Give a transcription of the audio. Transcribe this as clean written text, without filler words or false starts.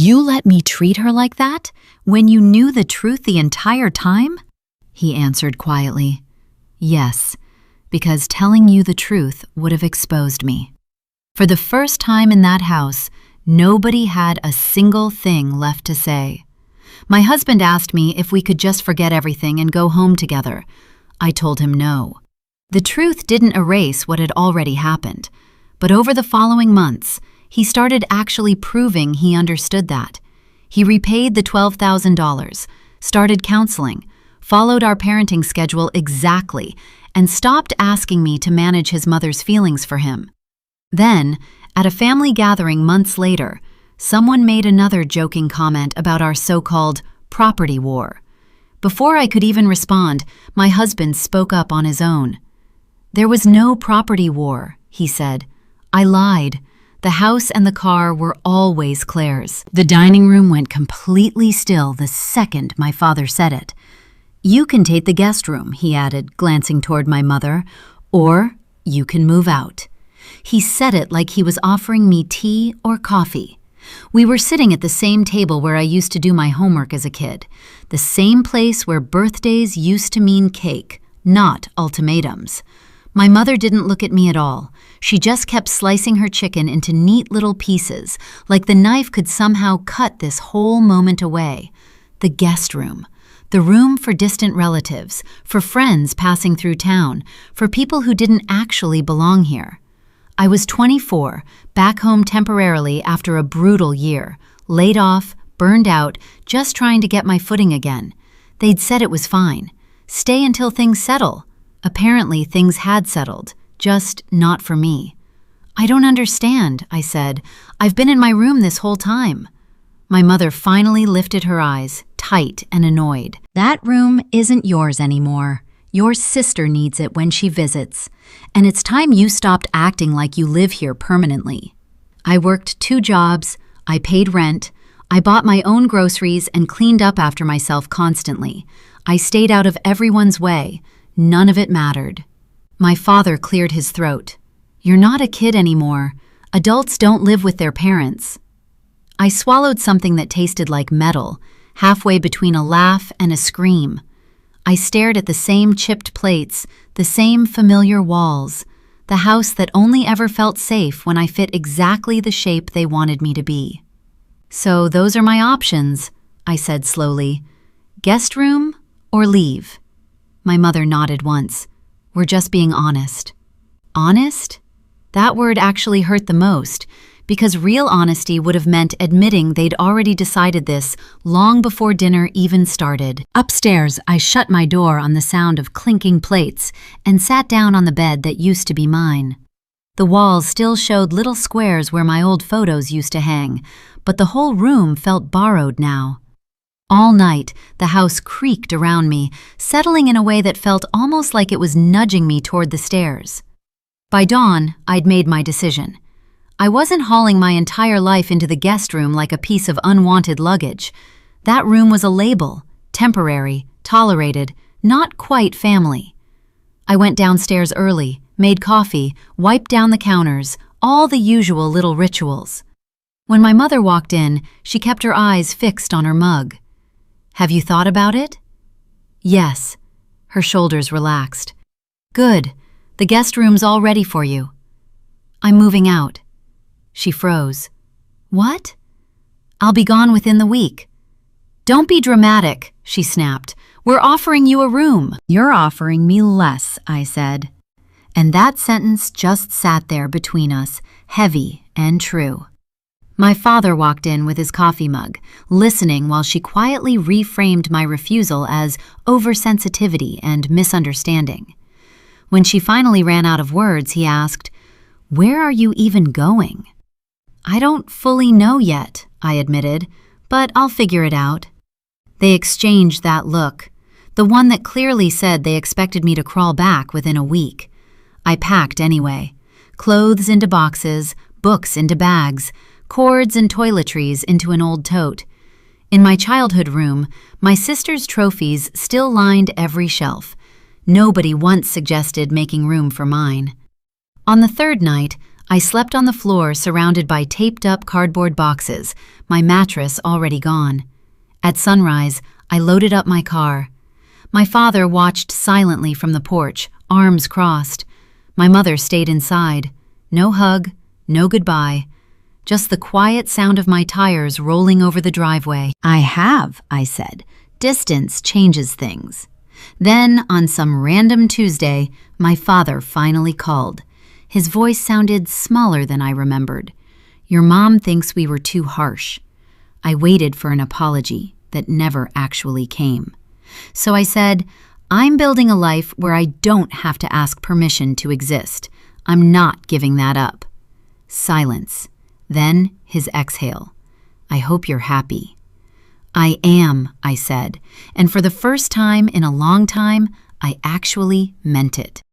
You let me treat her like that when you knew the truth the entire time? He answered quietly. Yes, because telling you the truth would have exposed me. For the first time in that house, nobody had a single thing left to say. My husband asked me if we could just forget everything and go home together. I told him no. The truth didn't erase what had already happened, but over the following months, he started actually proving he understood that. He repaid the $12,000, started counseling, followed our parenting schedule exactly, and stopped asking me to manage his mother's feelings for him. Then, at a family gathering months later, someone made another joking comment about our so-called property war. Before I could even respond, my husband spoke up on his own. There was no property war, he said. I lied. The house and the car were always Claire's. The dining room went completely still the second my father said it. You can take the guest room, he added, glancing toward my mother, or you can move out. He said it like he was offering me tea or coffee. We were sitting at the same table where I used to do my homework as a kid, the same place where birthdays used to mean cake, not ultimatums. My mother didn't look at me at all. She just kept slicing her chicken into neat little pieces, like the knife could somehow cut this whole moment away. The guest room. The room for distant relatives, for friends passing through town, for people who didn't actually belong here. I was 24, back home temporarily after a brutal year, laid off, burned out, just trying to get my footing again. They'd said it was fine. Stay until things settle. Apparently things had settled, just not for me. I don't understand, I said. I've been in my room this whole time. My mother finally lifted her eyes, tight and annoyed. That room isn't yours anymore. Your sister needs it when she visits, and it's time you stopped acting like you live here permanently. I worked 2 jobs, I paid rent, I bought my own groceries and cleaned up after myself constantly. I stayed out of everyone's way. None of it mattered. My father cleared his throat. You're not a kid anymore. Adults don't live with their parents. I swallowed something that tasted like metal, halfway between a laugh and a scream. I stared at the same chipped plates, the same familiar walls, the house that only ever felt safe when I fit exactly the shape they wanted me to be. So those are my options, I said slowly. Guest room or leave? My mother nodded once. We're just being honest. Honest? That word actually hurt the most, because real honesty would have meant admitting they'd already decided this long before dinner even started. Upstairs, I shut my door on the sound of clinking plates and sat down on the bed that used to be mine. The walls still showed little squares where my old photos used to hang, but the whole room felt borrowed now. All night, the house creaked around me, settling in a way that felt almost like it was nudging me toward the stairs. By dawn, I'd made my decision. I wasn't hauling my entire life into the guest room like a piece of unwanted luggage. That room was a label, temporary, tolerated, not quite family. I went downstairs early, made coffee, wiped down the counters, all the usual little rituals. When my mother walked in, she kept her eyes fixed on her mug. Have you thought about it? Yes. Her shoulders relaxed. Good. The guest room's all ready for you. I'm moving out. She froze. What? I'll be gone within the week. Don't be dramatic, she snapped. We're offering you a room. You're offering me less, I said. And that sentence just sat there between us, heavy and true. My father walked in with his coffee mug, listening while she quietly reframed my refusal as oversensitivity and misunderstanding. When she finally ran out of words, he asked, "Where are you even going?" I don't fully know yet, I admitted, but I'll figure it out. They exchanged that look, the one that clearly said they expected me to crawl back within a week. I packed anyway, clothes into boxes, books into bags, cords and toiletries into an old tote. In my childhood room, my sister's trophies still lined every shelf. Nobody once suggested making room for mine. On the third night, I slept on the floor surrounded by taped-up cardboard boxes, my mattress already gone. At sunrise, I loaded up my car. My father watched silently from the porch, arms crossed. My mother stayed inside. No hug, no goodbye. Just the quiet sound of my tires rolling over the driveway. "I have," I said. "Distance changes things." Then, on some random Tuesday, my father finally called. His voice sounded smaller than I remembered. "Your mom thinks we were too harsh." I waited for an apology that never actually came. So I said, "I'm building a life where I don't have to ask permission to exist. I'm not giving that up." Silence. Then his exhale. "I hope you're happy." "I am," I said, and for the first time in a long time, I actually meant it.